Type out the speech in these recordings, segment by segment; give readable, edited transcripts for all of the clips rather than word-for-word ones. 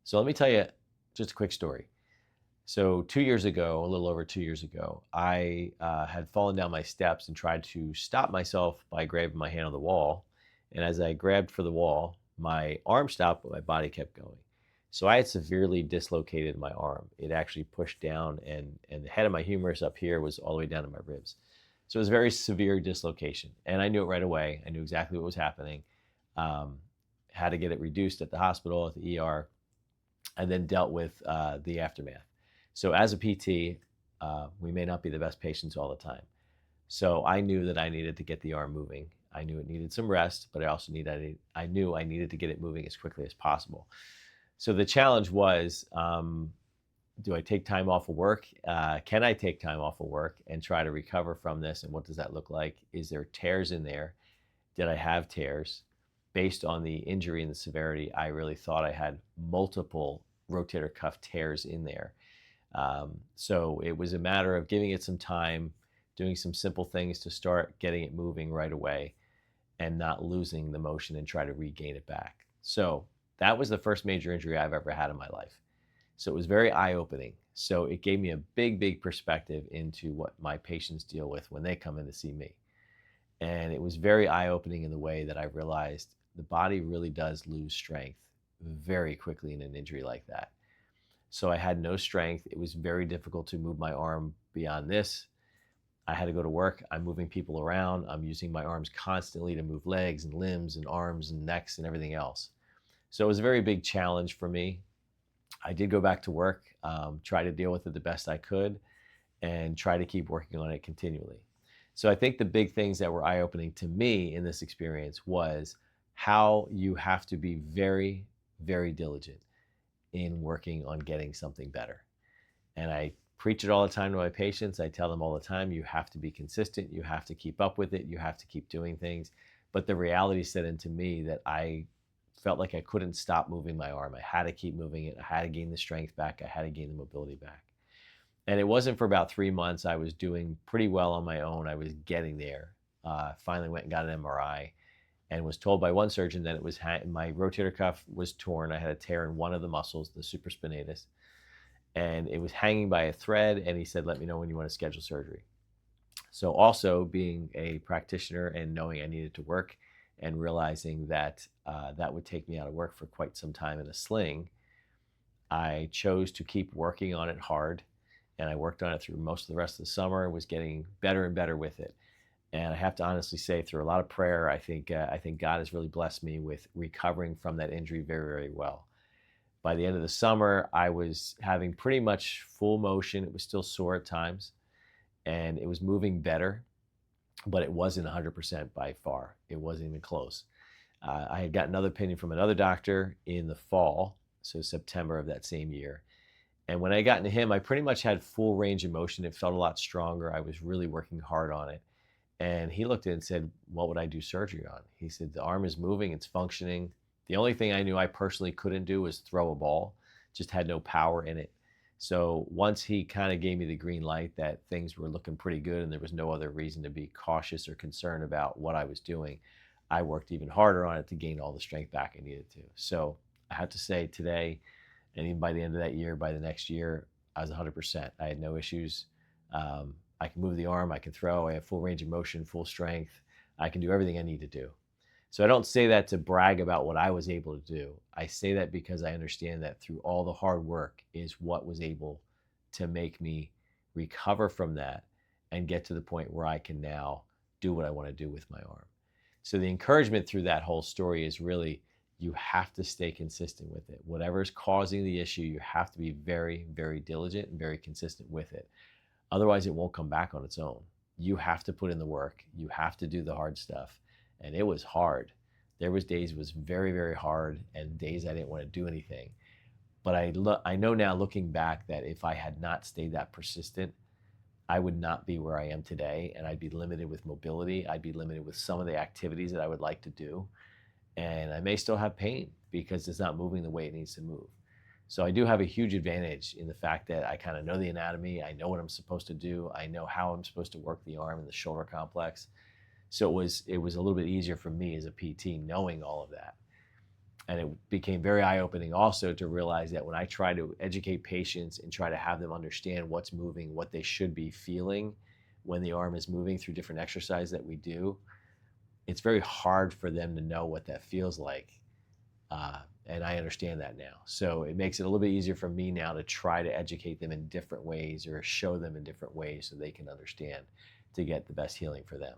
So let me tell you just a quick story. So 2 years ago, a little over 2 years ago, I had fallen down my steps and tried to stop myself by grabbing my hand on the wall. And as I grabbed for the wall, my arm stopped, but my body kept going. So I had severely dislocated my arm. It actually pushed down, and the head of my humerus up here was all the way down to my ribs. So it was a very severe dislocation. And I knew it right away. I knew exactly what was happening. Um, had to get it reduced at the hospital, at the ER, and then dealt with the aftermath. So as a PT, we may not be the best patients all the time. So I knew that I needed to get the arm moving. I knew it needed some rest, but I knew I needed to get it moving as quickly as possible. So the challenge was, do I take time off of work? Can I take time off of work and try to recover from this? And what does that look like? Is there tears in there? Did I have tears? Based on the injury and the severity, I really thought I had multiple rotator cuff tears in there. So it was a matter of giving it some time, doing some simple things to start getting it moving right away and not losing the motion and try to regain it back. So that was the first major injury I've ever had in my life. So it was very eye-opening. So it gave me a big, big perspective into what my patients deal with when they come in to see me. And it was very eye-opening in the way that I realized the body really does lose strength very quickly in an injury like that. So I had no strength. It was very difficult to move my arm beyond this. I had to go to work. I'm moving people around. I'm using my arms constantly to move legs and limbs and arms and necks and everything else. So it was a very big challenge for me. I did go back to work, try to deal with it the best I could, and try to keep working on it continually. So I think the big things that were eye-opening to me in this experience was how you have to be very, very diligent in working on getting something better. And I preach it all the time to my patients. I tell them all the time, you have to be consistent. You have to keep up with it. You have to keep doing things. But the reality set into me that I felt like I couldn't stop moving my arm. I had to keep moving it. I had to gain the strength back. I had to gain the mobility back. And it wasn't for about 3 months. I was doing pretty well on my own. I was getting there. Finally went and got an MRI and was told by one surgeon that it was my rotator cuff was torn. I had a tear in one of the muscles, the supraspinatus, and it was hanging by a thread. And he said, "Let me know when you want to schedule surgery." So also being a practitioner and knowing I needed to work and realizing that that would take me out of work for quite some time in a sling, I chose to keep working on it hard. And I worked on it through most of the rest of the summer, was getting better and better with it. And I have to honestly say, through a lot of prayer, I think God has really blessed me with recovering from that injury very, very well. By the end of the summer, I was having pretty much full motion. It was still sore at times, and it was moving better, but it wasn't 100% by far. It wasn't even close. I had got another opinion from another doctor in the fall, so September of that same year. And when I got into him, I pretty much had full range of motion. It felt a lot stronger. I was really working hard on it. And he looked at it and said, "What would I do surgery on?" He said, "The arm is moving, it's functioning. The only thing I knew I personally couldn't do was throw a ball, just had no power in it." So once he kind of gave me the green light that things were looking pretty good and there was no other reason to be cautious or concerned about what I was doing, I worked even harder on it to gain all the strength back I needed to. So I have to say today, and even by the end of that year, by the next year, I was 100%. I had no issues. I can move the arm, I can throw, I have full range of motion, full strength. I can do everything I need to do. So I don't say that to brag about what I was able to do. I say that because I understand that through all the hard work is what was able to make me recover from that and get to the point where I can now do what I want to do with my arm. So the encouragement through that whole story is really you have to stay consistent with it. Whatever is causing the issue, you have to be very, very diligent and very consistent with it. Otherwise, it won't come back on its own. You have to put in the work. You have to do the hard stuff. And it was hard. There was days it was very, very hard and days I didn't want to do anything. But I know now looking back that if I had not stayed that persistent, I would not be where I am today, and I'd be limited with mobility. I'd be limited with some of the activities that I would like to do. And I may still have pain because it's not moving the way it needs to move. So I do have a huge advantage in the fact that I kind of know the anatomy. I know what I'm supposed to do. I know how I'm supposed to work the arm and the shoulder complex. So it was a little bit easier for me as a PT knowing all of that. And it became very eye-opening also to realize that when I try to educate patients and try to have them understand what's moving, what they should be feeling when the arm is moving through different exercises that we do, it's very hard for them to know what that feels like. And I understand that now. So it makes it a little bit easier for me now to try to educate them in different ways or show them in different ways so they can understand to get the best healing for them.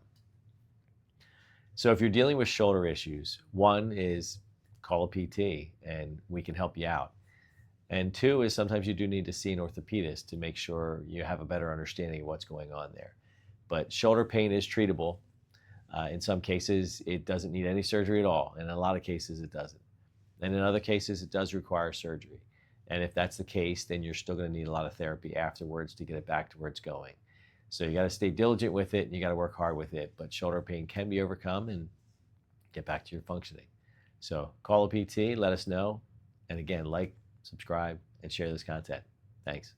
So if you're dealing with shoulder issues, one is call a PT and we can help you out. And two is sometimes you do need to see an orthopedist to make sure you have a better understanding of what's going on there. But shoulder pain is treatable. In some cases, it doesn't need any surgery at all. And in a lot of cases, it doesn't. And in other cases, it does require surgery. And if that's the case, then you're still going to need a lot of therapy afterwards to get it back to where it's going. So you got to stay diligent with it and you got to work hard with it. But shoulder pain can be overcome and get back to your functioning. So call a PT, let us know. And again, like, subscribe, and share this content. Thanks.